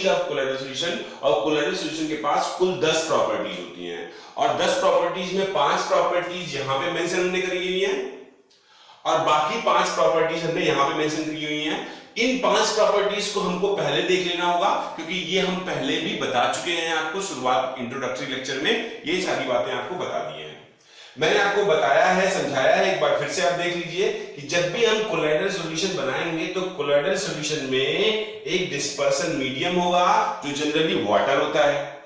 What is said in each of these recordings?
Of colloidal solution, और colloidal solution के पास कुल 10 प्रॉपर्टीज होती हैं, और 10 प्रॉपर्टीज में 5 प्रॉपर्टीज यहां पे मेंशन हमने करी हुई है और बाकी 5 प्रॉपर्टीज हमने यहां पे मेंशन करी हुई हैं। इन 5 प्रॉपर्टीज को हमको पहले देख लेना होगा, क्योंकि ये हम पहले भी बता चुके हैं आपको शुरुआत इंट्रोडक्टरी लेक्चर में, ये सारी बातें आपको बता दी हैं। मैंने आपको बताया है, समझाया है, एक बार फिर से आप देख लीजिए कि जब भी हम कोलाइडल सॉल्यूशन बनाएंगे तो कोलाइडल सॉल्यूशन में एक डिस्पर्सन मीडियम होगा जो जनरली वाटर होता है,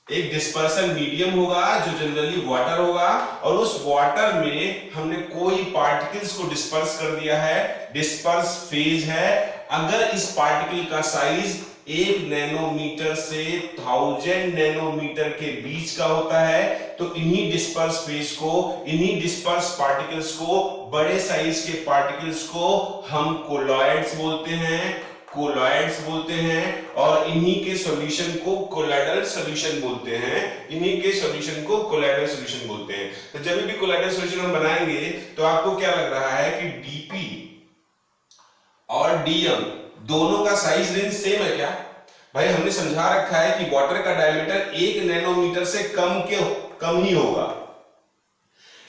एक डिस्पर्सन मीडियम होगा जो जनरली वाटर होगा, और उस वाटर में हमने कोई पार्टिकल्स को डिस्पर्स कर दिया है, डिस्पर्स फेज है। अगर इस पार्टिकल का साइज 1 नैनोमीटर से 1000 नैनोमीटर के बीच का होता है तो इन्हीं डिस्पर्स फेज को, इन्हीं डिस्पर्स पार्टिकल्स को, बड़े साइज के पार्टिकल्स को हम कोलॉइड्स बोलते हैं, कोलॉइड्स बोलते हैं, और इन्हीं के सॉल्यूशन को कोलाइडल सॉल्यूशन बोलते हैं, इन्हीं के सॉल्यूशन को कोलाइडल सॉल्यूशन बोलते हैं। तो जब भी कोलाइडल सॉल्यूशन हम बनाएंगे तो आपको क्या लग रहा है कि डीपी और डीएम दोनों का साइज रेंज सेम है क्या? भाई हमने समझा रखा है कि वाटर का डायमीटर 1 नैनोमीटर से कम ही होगा,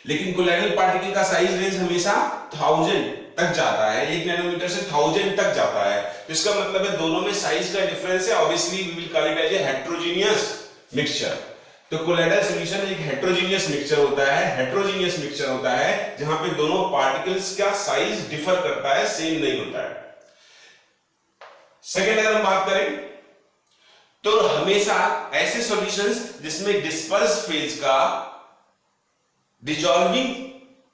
लेकिन कोलाइडल पार्टिकल का साइज रेंज हमेशा 1000 तक जाता है, 1 नैनोमीटर से 1000 तक जाता है। तो इसका मतलब है दोनों में साइज का डिफरेंस है। Obviously we will call it as a heterogeneous mixture. तो कोलाइडल सॉल्यूशन एक हेटेरोजेनियस मिक्सचर होता है, हेटेरोजेनियस मिक्सचर होता है जहां पे दोनों पार्टिकल्स का साइज डिफर करता है, सेम नहीं होता है। सेकेंड अगर हम बात करें तो हमेशा ऐसे सॉल्यूशंस जिसमें डिस्पर्स फेज का डिसॉल्विंग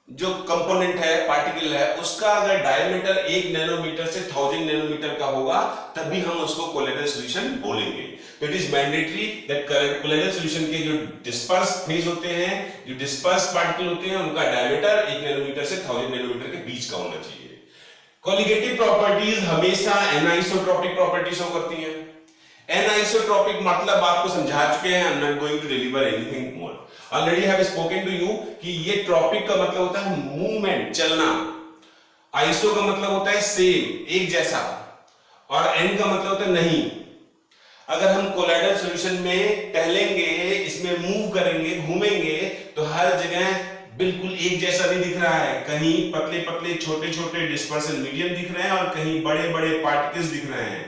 जो कंपोनेंट है, पार्टिकल है, उसका अगर डायमीटर 1 नैनोमीटर से 1000 नैनोमीटर का होगा तभी हम उसको कोलाइडल सॉल्यूशन बोलेंगे। तो it is mandatory that colloidal solution के जो डिस्पर्स फेज होते हैं, जो डिस्पर्स पार्टिकल होते हैं, उनका डायमीटर 1 नैनोमीटर से 1000 नैनोमीटर के बीच का होना चाहिए। कोलिगेटिव प्रॉपर्टीज हमेशा एनाइसोट्रॉपिक प्रॉपर्टी शो करती हैं। एनाइसोट्रॉपिक मतलब आपको समझा चुके हैं, I am not going to deliver anything more. Already have spoken to you कि ये ट्रॉपिक का मतलब होता है मूवमेंट, चलना। आइसो का मतलब होता है सेम, एक जैसा, और एन का मतलब होता है नहीं। अगर हम कोलाइडल सॉल्यूशन में टहलेंगे, इसमें मूव करेंगे, घूमेंगे, तो हर जगह बिल्कुल एक जैसा भी दिख रहा है, कहीं पतले पतले छोटे छोटे डिस्पर्सन मीडियम दिख रहे हैं और कहीं बड़े बड़े पार्टिकल्स दिख रहे हैं।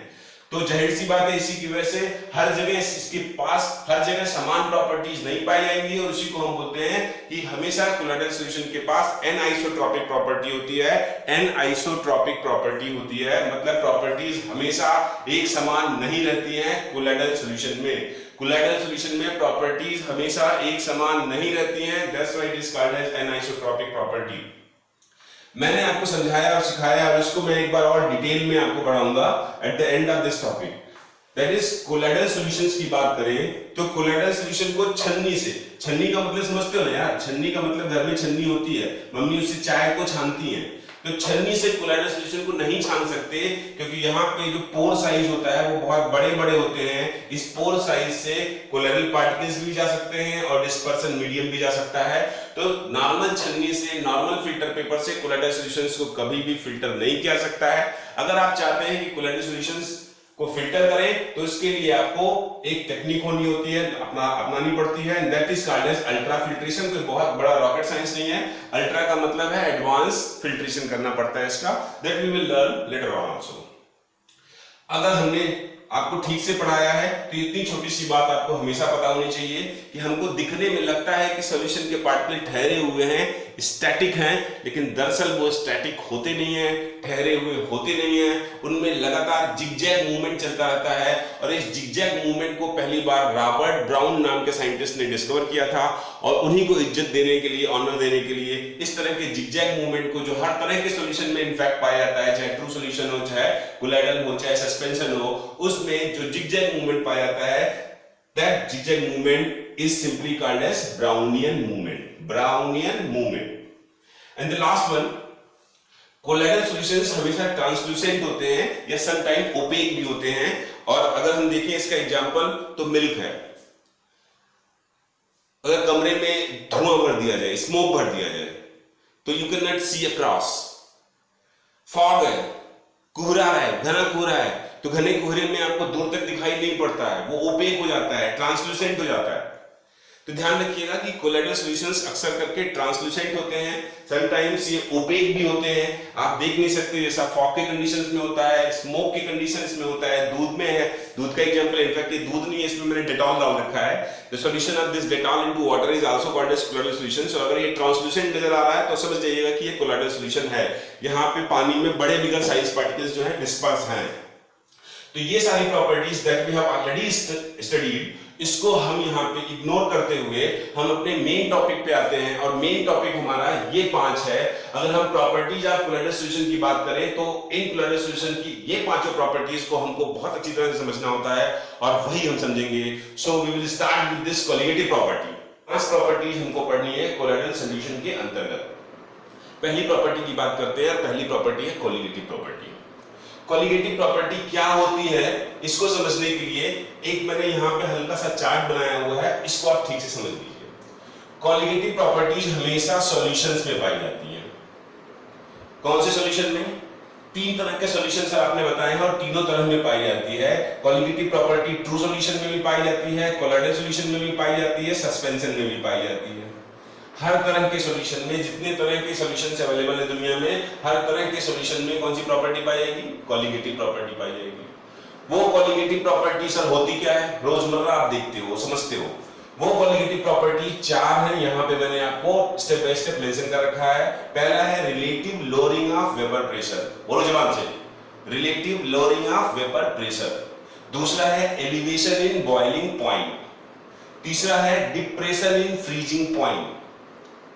तो जाहिर सी बात है इसी की वजह से हर जगह इसके पास हर जगह समान प्रॉपर्टीज नहीं पाई जाएंगी, और उसी को हम बोलते हैं कि हमेशा कोलाइडल सॉल्यूशन के पास एनाइसोट्रॉपिक प्रॉपर्टी होती है। एनाइसोट्रॉपिक प्रॉपर्टी होती है मतलब प्रॉपर्टीज हमेशा एक समान नहीं रहती हैं कोलाइडल सॉल्यूशन में। कोलाइडल सॉल्यूशन में प्रॉपर्टीज हमेशा एक समान नहीं रहती हैं, that's why it is called as anisotropic property. मैंने आपको समझाया और सिखाया, और इसको मैं एक बार और डिटेल में आपको पढ़ाऊंगा at the end of this topic. That is colloidal solutions की बात करें तो कोलाइडल सॉल्यूशन को छन्नी से, छन्नी का मतलब समझते हो ना यार, छन्नी का मतलब घर में छन्नी होती है, मम्मी उससे चाय को छानती है। तो छन्नी से कोलाइडल सॉल्यूशन को नहीं छान सकते क्योंकि यहाँ पे जो पोर साइज होता है वो बहुत बड़े बड़े होते हैं। इस पोर साइज से कोलाइडल पार्टिकल्स भी जा सकते हैं और डिस्पर्सन मीडियम भी जा सकता है। तो नॉर्मल छन्नी से, नॉर्मल फिल्टर पेपर से कोलाइडल सॉल्यूशंस को कभी भी फिल्टर नहीं किया सकता है। अगर आप चाहते हैं कि कोलाइडल सॉल्यूशंस को फिल्टर करें तो इसके लिए आपको एक टेक्निक होनी होती है, अपनानी पड़ती है, that is called as ultra filtration. कोई बहुत बड़ा रॉकेट साइंस नहीं है, अल्ट्रा का मतलब है एडवांस फिल्ट्रेशन करना पड़ता है इसका, that we will learn later on also. अगर हमने आपको ठीक से पढ़ाया है तो इतनी छोटी सी बात आपको हमेशा पता होनी चाहिए कि हमको दिखने में लगता है कि सॉल्यूशन के पार्टिकल ठहरे हुए हैं, स्टैटिक हैं, लेकिन दरअसल वो स्टैटिक होते नहीं हैं, ठहरे हुए होते नहीं हैं। उनमें लगातार जिगजैग मूवमेंट चलता रहता है, और इस जिगजैग मूवमेंट को पहली बार रॉबर्ट ब्राउन नाम के साइंटिस्ट ने डिस्कवर किया था, और उन्हीं को इज्जत देने के लिए, ऑनर देने के लिए इस तरह के जिगजैग मूवमेंट को जो हर तरह के सॉल्यूशन में इनफैक्ट पाया जाता है, चाहे ट्रू सॉल्यूशन हो, चाहे कोलाइडल हो, चाहे सस्पेंशन हो, उसमें जो जिगजैग मूवमेंट पाया जाता है, that zigzag movement is simply called as Brownian movement, Brownian movement. And the last one, colloidal solutions हमेशा ट्रांसलूसेंट होते हैं या सम टाइम ओपेक भी होते हैं, और अगर हम देखें इसका एग्जांपल तो मिल्क है। अगर कमरे में धुआं भर दिया जाए, स्मोक भर दिया जाए, तो you can not see across. Fog है, कोहरा है, घना कोहरा है, तो घने कोहरे में आपको दूर तक नहीं पड़ता है, वो ओपेक हो जाता है, ट्रांसलूसेंट हो जाता है। तो ध्यान रखिएगा कि कोलाइडल सॉल्यूशंस अक्सर करके ट्रांसलूसेंट होते हैं, समटाइम्स ये ओपेक भी होते हैं, आप देख नहीं सकते, जैसा फॉग के कंडीशंस में होता है, स्मोक के कंडीशंस में होता है, दूध में है, दूध का एग्जांपल, इनफैक्ट ये दूध नहीं है, इसमें मैंने डेटॉल डाल रखा है, the solution of this Dettol into water is also called as colloidal solution. So अगर ये ट्रांसलूसेंट नजर आ रहा है तो समझ जाइएगा कि ये कोलाइडल सॉल्यूशन है, यहाँ पे पानी में बड़े बिगर साइज पार्टिकल्स जो है डिस्पर्स हैं। तो ये सारी properties that we have already studied, इसको हम यहाँ पे इग्नोर करते हुए हम अपने मेन टॉपिक पे आते हैं, और मेन टॉपिक हमारा ये 5 है। अगर हम प्रॉपर्टीज ऑफ कोलाइडल सॉल्यूशन की बात करें तो इन कोलाइडल सॉल्यूशन की ये 5 प्रॉपर्टीज को हमको बहुत अच्छी तरह से समझना होता है, और वही हम समझेंगे। So we will start with this colligative property. 5 properties हमको पढ़नी है कोलाइडल सॉल्यूशन के अंतर्गत। पहली प्रॉपर्टी की बात करते हैं, पहली प्रॉपर्टी है कोलिगेटिव प्रॉपर्टी। कोलिगेटिव प्रॉपर्टी क्या होती है, इसको समझने के लिए एक मैंने यहाँ पे हल्का सा चार्ट बनाया हुआ है, इसको आप ठीक से समझ लीजिए। कोलिगेटिव प्रॉपर्टीज हमेशा सॉल्यूशंस में पाई जाती हैं। कौन से सॉल्यूशन में? 3 तरह के सॉल्यूशंस आपने बताए हैं और तीनों तरह में पाई जाती है। कोलिगेटिव प्रॉपर्टी ट्रू सॉल्यूशन में भी पाई जाती है, कोलाइडल सॉल्यूशन में भी पाई जाती है, सस्पेंशन में भी पाई जाती है। हर तरह के सॉल्यूशन में, जितने तरह के सॉल्यूशंस अवेलेबल है दुनिया में, हर तरह के सॉल्यूशन में कौन सी प्रॉपर्टी पाई जाएगी? कोलिगेटिव प्रॉपर्टी पाई जाएगी। वो कोलिगेटिव प्रॉपर्टी सर होती क्या है? रोजमर्रा आप देखते हो, समझते हो। वो कोलिगेटिव प्रॉपर्टी 4 है, यहाँ पे मैंने आपको स्टेप बाय स्टेप मेंशन कर रखा है। पहला है relative lowering of vapour pressure, बोलो जवाब से, relative lowering of vapour pressure. दूसरा है एलिवेशन इन बॉइलिंग पॉइंट। तीसरा है depression in freezing point,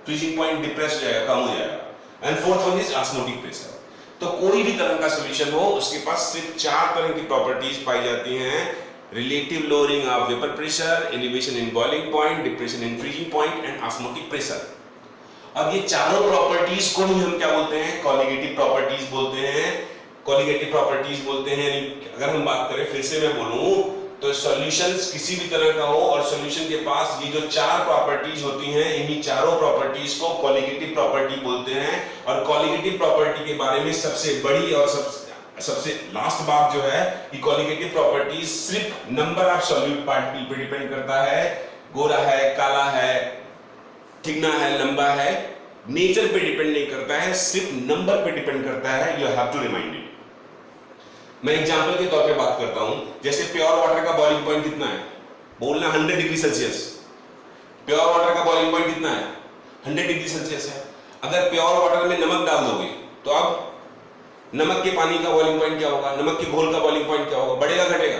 freezing point depress हो जाएगा, कम हो जाएगा। And fourth one is osmotic pressure. तो कोई भी तरह का सॉल्यूशन हो, उसके पास सिर्फ 4 तरह की प्रॉपर्टीज पाई जाती हैं, relative lowering of vapour pressure, elevation in boiling point, depression in freezing point and osmotic pressure. अब ये चारों प्रॉपर्टीज को ही हम क्या बोलते हैं? कोलिगेटिव प्रॉपर्टीज बोलते हैं। कोलिगेटिव प्रॉपर्टीज बोलते हैं, अगर हम बात करें, फिर से मैं बोलूं तो सॉल्यूशंस किसी भी तरह का हो और सॉल्यूशन के पास ये जो 4 प्रॉपर्टीज होती हैं, इन्हीं चारों प्रॉपर्टीज को कोलिगेटिव प्रॉपर्टी बोलते हैं। और कोलिगेटिव प्रॉपर्टी के बारे में सबसे बड़ी और सबसे लास्ट बात जो है कि कोलिगेटिव प्रॉपर्टी सिर्फ नंबर ऑफ सॉल्यूट पार्टिकल पे डिपेंड करता है। गोरा है, काला है, थिकना है, लंबा है, नेचर पे डिपेंड नहीं करता है, सिर्फ नंबर पे डिपेंड करता है। You have to remind it. मैं एग्जांपल के तौर पे बात करता हूं, जैसे प्योर वाटर का बॉइलिंग पॉइंट कितना है? बोलना 100 डिग्री सेल्सियस। प्योर वाटर का बॉइलिंग पॉइंट कितना है? 100 डिग्री सेल्सियस है। अगर प्योर वाटर में नमक डाल दोगे तो अब नमक के पानी का बॉइलिंग पॉइंट क्या होगा? नमक के घोल का बॉइलिंग पॉइंट क्या होगा? बढ़ेगा, घटेगा?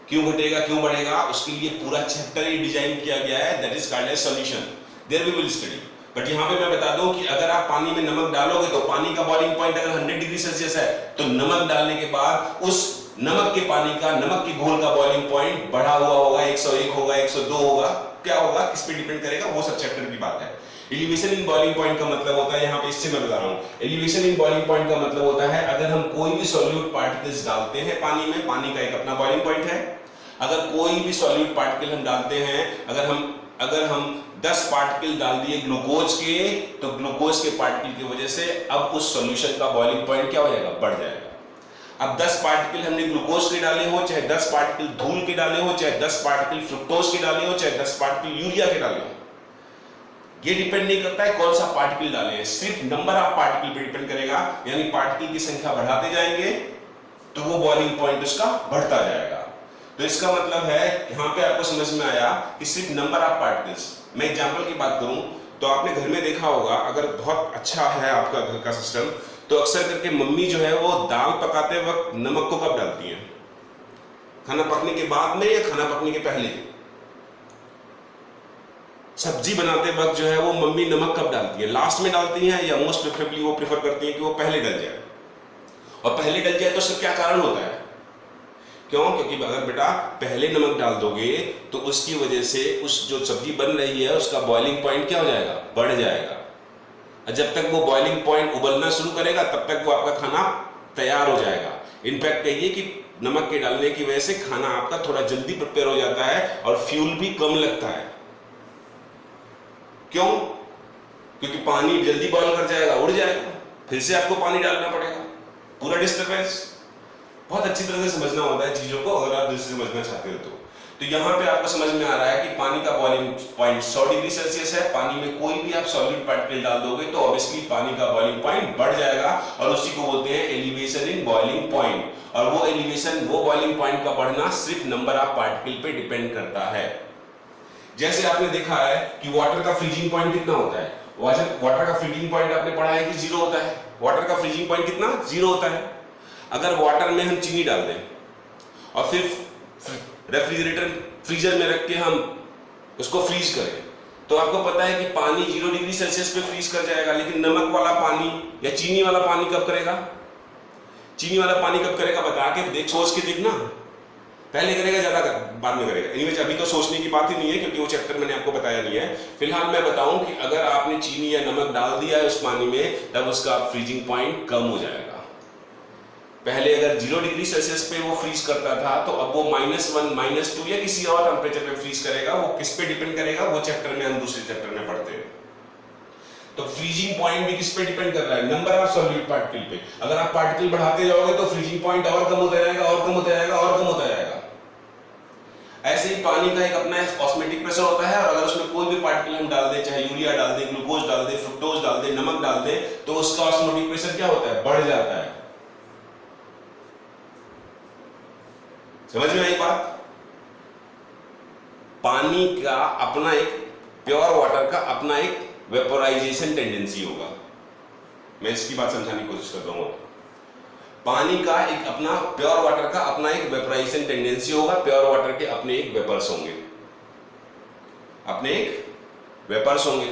क्यों घटेगा, क्यों बढ़ेगा? उसके लिए पूरा चैप्टर ही डिजाइन किया गया है, that is called as solution. There we will study. But यहाँ पे मैं बता दूं कि अगर आप पानी में नमक डालोगे तो पानी का बॉइलिंग पॉइंट अगर 100 डिग्री सेल्सियस है तो नमक डालने के बाद उस नमक के पानी का, नमक के घोल का बॉइलिंग पॉइंट बढ़ा हुआ होगा, 101 होगा, 102 होगा, क्या होगा, किस पे डिपेंड करेगा, वो सब चैप्टर की बात है। एलिवेशन इन बॉइलिंग पॉइंट का मतलब होता है, यहाँ पे इससे मैं बता रहा हूँ, एलिवेशन इन बॉइलिंग पॉइंट का मतलब होता है अगर हम कोई भी सॉल्यूट पार्टिकल्स डालते हैं पानी में, पानी का एक अपना बॉइलिंग पॉइंट है। अगर कोई भी सॉल्यूट पार्टिकल हम डालते हैं, अगर हम 10 पार्टिकल डाल दिए ग्लूकोज के, तो ग्लूकोज के पार्टिकल की वजह से अब उस सॉल्यूशन का बॉइलिंग पॉइंट क्या हो जाएगा? बढ़ जाएगा। अब 10 पार्टिकल हमने ग्लूकोज के डाले हो, चाहे 10 पार्टिकल धूल के डाले हो, चाहे 10 पार्टिकल फ्रुक्टोज के डाले हो, चाहे 10 पार्टिकल यूरिया के डाले हो, ये डिपेंड नहीं करता है कौन सा पार्टिकल डाले हैं, सिर्फ नंबर ऑफ पार्टिकल पे डिपेंड करेगा। यानी पार्टिकल की संख्या बढ़ाते जाएंगे तो वो बॉइलिंग पॉइंट उसका बढ़ता जाएगा। तो इसका मतलब है यहाँ पे आपको समझ में आया कि सिर्फ नंबर ऑफ पार्टिकल्स। मैं एग्जांपल की बात करूं तो आपने घर में देखा होगा, अगर बहुत अच्छा है आपका घर का सिस्टम, तो अक्सर करके मम्मी जो है वो दाल पकाते वक्त नमक को कब डालती हैं? खाना पकने के बाद में या खाना पकने के पहले? सब्जी बनाते वक्त जो है वो मम्मी नमक कब डालती है? लास्ट में डालती हैं या मोस्ट प्रेफरेबली वो प्रेफर करती हैं कि वो पहले डल जाए? और पहले डल जाए तो उसका क्या कारण होता है? क्यों? क्योंकि अगर बेटा पहले नमक डाल दोगे तो उसकी वजह से उस जो सब्जी बन रही है उसका बॉइलिंग पॉइंट क्या हो जाएगा? बढ़ जाएगा। और जब तक वो बॉइलिंग पॉइंट उबलना शुरू करेगा तब तक वो आपका खाना तैयार हो जाएगा। इनफैक्ट कहिए कि नमक के डालने की वजह से खाना आपका थोड़ा जल्दी प्रिपेयर हो जाता है और फ्यूल भी कम लगता है। क्यों? क्योंकि पानी जल्दी बॉयल कर जाएगा, उड़ जाएगा, फिर से आपको पानी डालना पड़ेगा, पूरा डिस्टर्बेंस। बहुत अच्छी तरह से समझना होता है चीजों को, अगर आप दिल से समझना चाहते हो तो यहाँ पे आपको समझ में आ रहा है कि पानी का बॉइलिंग पॉइंट 100 डिग्री सेल्सियस है। पानी में कोई भी आप सॉलिड पार्टिकल डाल दोगे तो ऑब्वियसली पानी का बॉइलिंग पॉइंट बढ़ जाएगा, और उसी को बोलते हैं एलिवेशन इन बॉइलिंग पॉइंट। और वो एलिवेशन, वो बॉइलिंग पॉइंट का बढ़ना सिर्फ नंबर ऑफ पार्टिकल पे डिपेंड करता है। जैसे आपने देखा है कि वाटर का फ्रीजिंग पॉइंट कितना होता है, वाटर का फ्रीजिंग पॉइंट आपने पढ़ा है कि 0 होता है। वाटर का फ्रीजिंग पॉइंट कितना, 0 होता है। अगर वाटर में हम चीनी डाल दें और फिर रेफ्रिजरेटर फ्रीजर में रख के हम उसको फ्रीज करें, तो आपको पता है कि पानी 0 डिग्री सेल्सियस पे फ्रीज कर जाएगा, लेकिन नमक वाला पानी या चीनी वाला पानी कब करेगा? चीनी वाला पानी कब करेगा बता के देख, सोच के देखना, पहले करेगा ज्यादा बाद में करेगा। एनीवेज अभी तो सोचने की बात ही नहीं है, क्योंकि वो चैप्टर मैंने आपको बताया नहीं है। फिलहाल मैं बताऊं कि अगर आपने चीनी या नमक डाल दिया है उस पानी में, तब उसका फ्रीजिंग पॉइंट कम हो जाएगा। पहले अगर 0 डिग्री सेल्सियस पे वो फ्रीज करता था, तो अब वो -1, -2 या किसी और टेम्परेचर पे फ्रीज करेगा। वो किस पे डिपेंड करेगा, वो चैप्टर में हम दूसरे चैप्टर में पढ़ते हैं। तो फ्रीजिंग पॉइंट भी किस पे डिपेंड कर रहा है, नंबर ऑफ सॉल्यूट पार्टिकल पे। अगर आप पार्टिकल बढ़ाते जाओगे तो फ्रीजिंग पॉइंट और कम होता जाएगा, और कम होता जाएगा, और कम होता जाएगा। ऐसे ही पानी का एक अपना ऑस्मोटिक प्रेशर होता है, और अगर उसमें कोई भी पार्टिकल हम डाल दें, चाहे यूरिया डाल दें, ग्लूकोज डाल दें, फ्रुक्टोज डाल दें, नमक डाल दें, तो उसका ऑस्मोटिक प्रेशर क्या होता है, बढ़ जाता है। समझ में आई बात? पानी का अपना एक, प्योर वाटर का अपना एक वेपोराइजेशन टेंडेंसी होगा। मैं इसकी बात समझाने की कोशिश करता हूं। पानी का एक अपना, प्योर वाटर का अपना एक वेपोराइजेशन टेंडेंसी होगा। प्योर वाटर के अपने एक वेपर्स होंगे, अपने एक वेपर्स होंगे।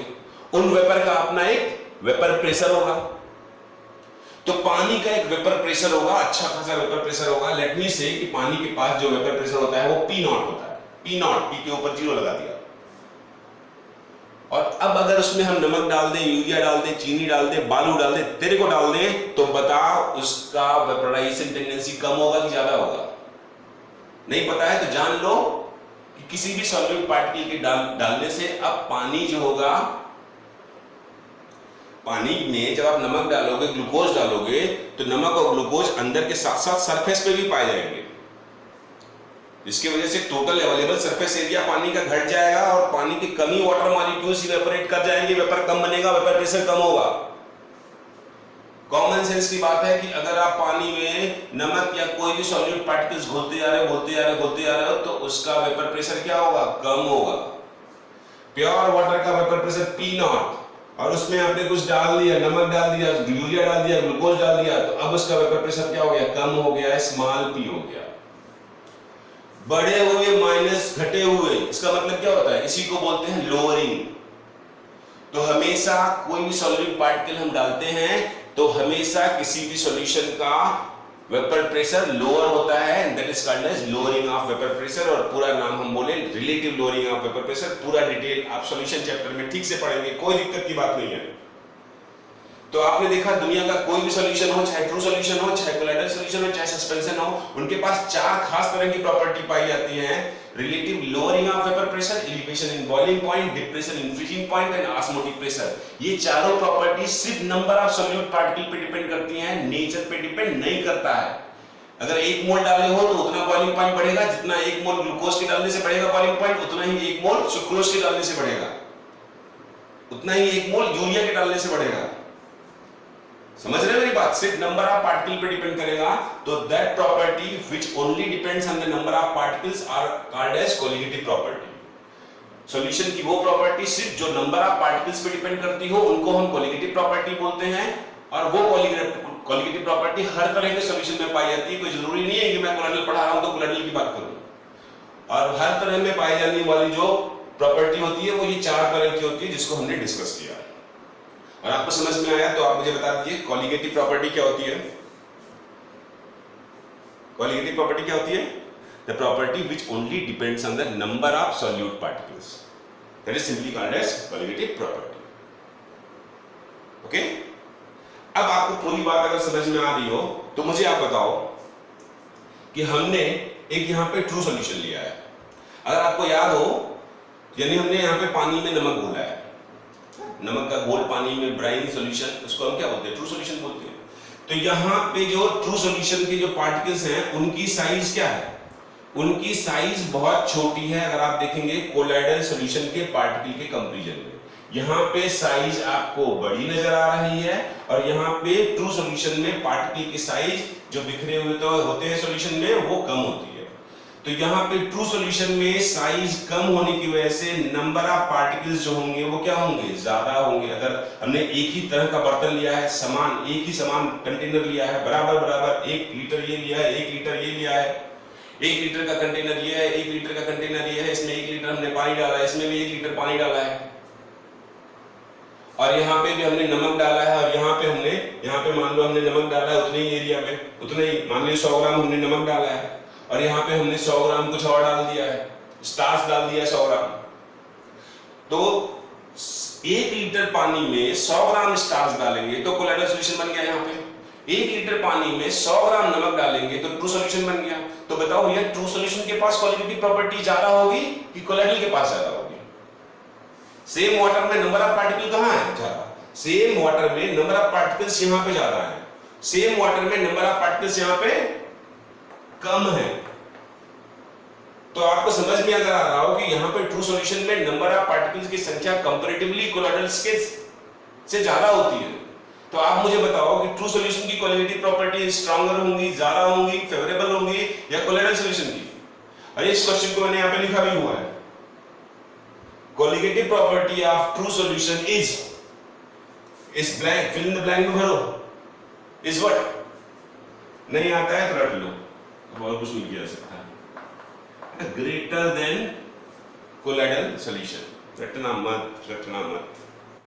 उन वेपर का अपना एक वेपर प्रेशर होगा। तो पानी का एक वेपर प्रेशर होगा, अच्छा खासा वेपर प्रेशर होगा। लेट मी से कि पानी के पास जो वेपर प्रेशर होता है वो P0 होता है। P0, P के ऊपर 0 लगा दिया। और अब अगर उसमें हम नमक डाल दें, यूरिया डाल दें, चीनी डाल दें, बालू डाल दें, तेरे को डाल दें, तो बता उसका वेपोराइजेशन टेंडेंसी कम होगा कि ज्यादा होगा? नहीं पता है तो जान लो कि किसी भी सॉल्यूट पार्टिकल के डालने से अब पानी जो होगा, पानी में जब आप नमक डालोगे, ग्लूकोज डालोगे, तो नमक और ग्लूकोज अंदर के साथ साथ सरफेस पे भी पाए जाएंगे, जिसकी वजह से टोटल अवेलेबल सरफेस एरिया पानी का घट जाएगा, और पानी की कमी वाटर मॉलिक्यूल्स इवेपोरेट कर जाएंगे, वेपर कम बनेगा, वेपर प्रेशर कम होगा। कॉमन सेंस की बात है कि अगर आप पानी में नमक या कोई भी सॉल्यूट पार्टिकल्स घोलते जा रहे हो, तो उसका वेपर प्रेशर क्या होगा, कम होगा। प्योर वाटर का वेपर प्रेशर P0, और उसमें आपने कुछ डाल दिया, नमक डाल दिया, यूरिया डाल दिया, ग्लूकोज डाल दिया, तो अब उसका वेपर प्रेशर क्या हो गया, कम हो गया, स्मॉल p हो गया। बढ़े हुए माइनस घटे हुए, इसका मतलब क्या होता है, इसी को बोलते हैं लोअरिंग। तो हमेशा कोई भी सॉल्यूट पार्टिकल हम डालते हैं तो हमेशा किसी भी सॉल्यूशन का वेपर प्रेशर लोअर होता है, that is called as lowering of vapour pressure. और पूरा नाम हम बोले relative lowering of vapour pressure. पूरा डिटेल आप सॉल्यूशन चैप्टर में ठीक से पढ़ेंगे, कोई दिक्कत की बात नहीं है। तो आपने देखा दुनिया का कोई भी सॉल्यूशन हो, चाहे ट्रू सॉल्यूशन हो, चाहे कोलाइडल सॉल्यूशन हो, चाहे सस्पेंशन हो, उनके पास 4 खास तरह की प्रॉपर्टी पाई जाती है: relative lowering of vapour pressure, elevation in boiling point, depression in freezing point and osmotic pressure. ये चारों प्रॉपर्टी सिर्फ नंबर ऑफ सॉल्यूट पार्टिकल पे डिपेंड करती हैं, नेचर पे डिपेंड नहीं करता है। अगर 1 मोल डाले हो तो उतना बॉइलिंग पॉइंट बढ़ेगा, जितना 1 मोल ग्लूकोज के डालने से बढ़ेगा बॉइलिंग पॉइंट, उतना ही 1 मोल सुक्रोज के डालने से बढ़ेगा, उतना ही 1 मोल यूरिया के डालने से बढ़ेगा। समझ रहे हो मेरी बात? सिर्फ नंबर ऑफ पार्टिकल पे डिपेंड करेगा। तो that property which only depends on the number of particles are called as colligative property. Solution की वो प्रॉपर्टी सिर्फ जो नंबर ऑफ पार्टिकल्स पे डिपेंड करती हो, उनको हम कोलिगेटिव प्रॉपर्टी बोलते हैं। और वो कोलिगेटिव प्रॉपर्टी हर तरह के सॉल्यूशन में पाई जाती है। कोई जरूरी नहीं है कि मैं कोलाइडल पढ़ा रहा हूं तो कोलाइडल की बात करूं। और हर तरह में पाई जाने वाली जो प्रॉपर्टी होती है वो ये 4 तरह की होती है, जिसको हमने डिस्कस किया। और आपको समझ में आया तो आप मुझे बता दीजिए कोलिगेटिव प्रॉपर्टी क्या होती है। कोलिगेटिव प्रॉपर्टी क्या होती है? The property which only depends on the number of solute particles, that is simply called as colligative property. Okay, अब आपको पूरी बात अगर समझ में आ रही हो तो मुझे आप बताओ कि हमने एक यहां पे ट्रू सॉल्यूशन लिया है। अगर आपको याद हो, यानी हमने यहां पे पानी में नमक घोला है, नमक का घोल पानी में ब्राइन सॉल्यूशन, उसको हम क्या बोलते हैं? ट्रू सॉल्यूशन बोलते हैं। तो यहाँ पे जो ट्रू सॉल्यूशन के जो पार्टिकल्स हैं उनकी साइज क्या है, उनकी साइज बहुत छोटी है। अगर आप देखेंगे कोलाइडल सॉल्यूशन के पार्टिकल के कंपैरिजन में, यहाँ पे साइज आपको बड़ी नजर आ रही है और यहाँ पे ट्रू सॉल्यूशन में पार्टिकल की साइज जो बिखरे हुए तो होते हैं सॉल्यूशन में वो कम होती है। तो यहाँ पे ट्रू सॉल्यूशन में साइज कम होने की वजह से नंबर ऑफ पार्टिकल्स जो होंगे वो क्या होंगे, ज्यादा होंगे। अगर हमने एक ही तरह का बर्तन लिया है, समान एक ही समान कंटेनर लिया है, बराबर बराबर 1 लीटर ये लिया है, 1 लीटर ये लिया है, 1 लीटर का कंटेनर ये है, 1 लीटर का कंटेनर ये है, इसमें 1 लीटर हमने पानी डाला है, इसमें भी 1 लीटर पानी डाला है, और यहाँ पे भी हमने नमक डाला है, और यहाँ पे मान लो हमने नमक डाला है उतने ही एरिया में, उतने ही मान लो 100 ग्राम हमने नमक डाला है, और यहाँ पे हमने 100 ग्राम कुछ और डाल दिया है, स्टार्च डाल दिया 100 ग्राम। तो 1 लीटर पानी में 100 ग्राम स्टार्च डालेंगे तो कोलाइडल सॉल्यूशन बन गया। यहाँ पे 1 लीटर पानी में 100 ग्राम नमक डालेंगे तो ट्रू सॉल्यूशन बन गया। तो बताओ भैया ट्रू सॉल्यूशन के पास क्वालिटेटिव प्रॉपर्टी ज्यादा होगी कि कोलाइडल के पास ज्यादा होगी? सेम वाटर में नंबर ऑफ पार्टिकल कहाँ है, ज्यादा। सेम वाटर में नंबर ऑफ पार्टिकल्स यहाँ पे ज्यादा है, सेम वाटर में नंबर ऑफ पार्टिकल्स यहाँ पे कम है। तो आपको समझ में अगर आ रहा हो कि यहाँ पे ट्रू सॉल्यूशन में नंबर ऑफ पार्टिकल्स की संख्या कंपैरेटिवली कोलाइडल्स के से ज्यादा होती है। तो आप मुझे बताओ कि ट्रू सॉल्यूशन की क्वालिटेटिव प्रॉपर्टी स्ट्रॉन्गर होंगी, ज्यादा होंगी, फेवरेबल होंगी या कोलाइडल सॉल्यूशन की? अरे इस क्वेश्चन को मैंने यहाँ पे लिखा भी हुआ है, qualitative property of true solution is blank, fill in the blank में भरो, is what? नहीं आता है तो रट लो, अब और कुछ नहीं किया सकता। greater than colloidal solution, रटना मत।